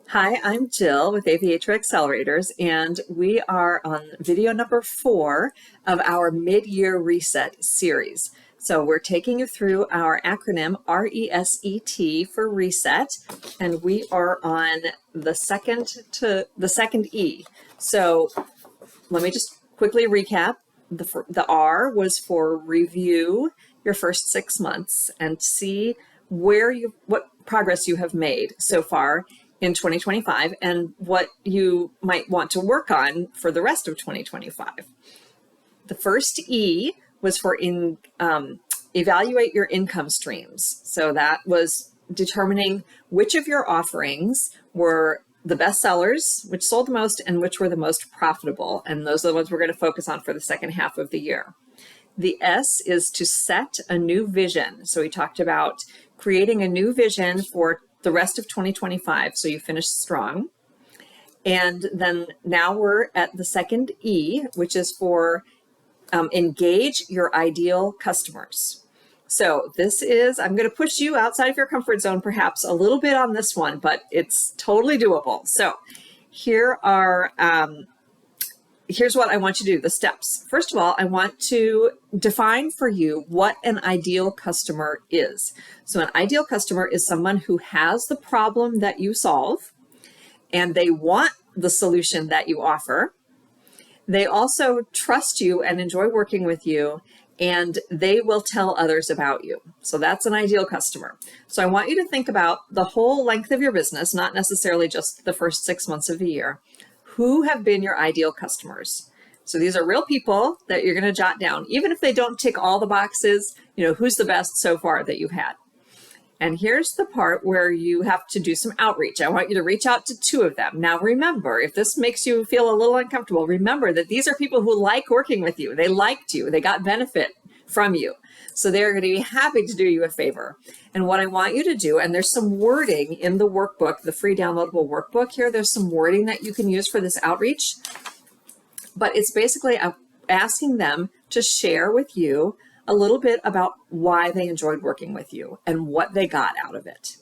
Hi, I'm Jill with Aviatra Accelerators, and we are on video number 4 of our mid-year reset series. So we're taking you through our acronym R.E.S.E.T for reset, and we are on the second E. So let me just quickly recap. The R was for review your first 6 months and see what progress you have made so far in 2025 and what you might want to work on for the rest of 2025. The first E was for evaluate your income streams. So that was determining which of your offerings were the best sellers, which sold the most, and which were the most profitable. And those are the ones we're going to focus on for the second half of the year. The S is to set a new vision. So we talked about creating a new vision for the rest of 2025, so you finish strong. And then now we're at the second E, which is for engage your ideal customers. So this is, I'm going to push you outside of your comfort zone perhaps a little bit on this one, but it's totally doable. So here are, here's what I want you to do, the steps. First of all, I want to define for you what an ideal customer is. So an ideal customer is someone who has the problem that you solve, and they want the solution that you offer. They also trust you and enjoy working with you, and they will tell others about you. So that's an ideal customer. So I want you to think about the whole length of your business, not necessarily just the first 6 months of the year. Who have been your ideal customers? So these are real people that you're going to jot down, even if they don't tick all the boxes. Who's the best so far that you've had? And here's the part where you have to do some outreach. I want you to reach out to 2 of them. Now, remember, if this makes you feel a little uncomfortable, remember that these are people who like working with you. They liked you. They got benefit from you. So they're going to be happy to do you a favor. And what I want you to do, and there's some wording in the workbook, the free downloadable workbook here, there's some wording that you can use for this outreach. But it's basically asking them to share with you a little bit about why they enjoyed working with you and what they got out of it.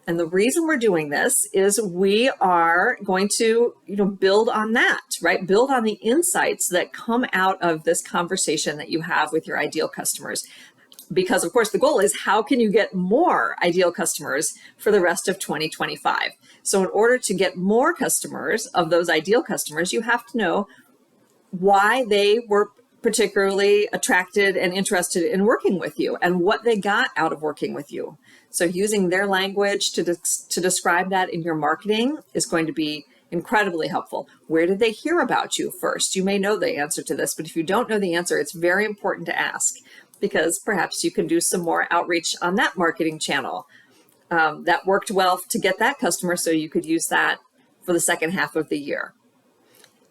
And the reason we're doing this is we are going to, build on that, right? Build on the insights that come out of this conversation that you have with your ideal customers. Because of course the goal is how can you get more ideal customers for the rest of 2025? So in order to get more customers of those ideal customers, you have to know why they were particularly attracted and interested in working with you and what they got out of working with you. So using their language to describe that in your marketing is going to be incredibly helpful. Where did they hear about you first? You may know the answer to this, but if you don't know the answer, it's very important to ask, because perhaps you can do some more outreach on that marketing channel. That worked well to get that customer, so you could use that for the second half of the year.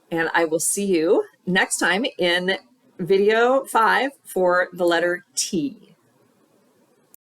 And I will see you next time in video 5 for the letter T.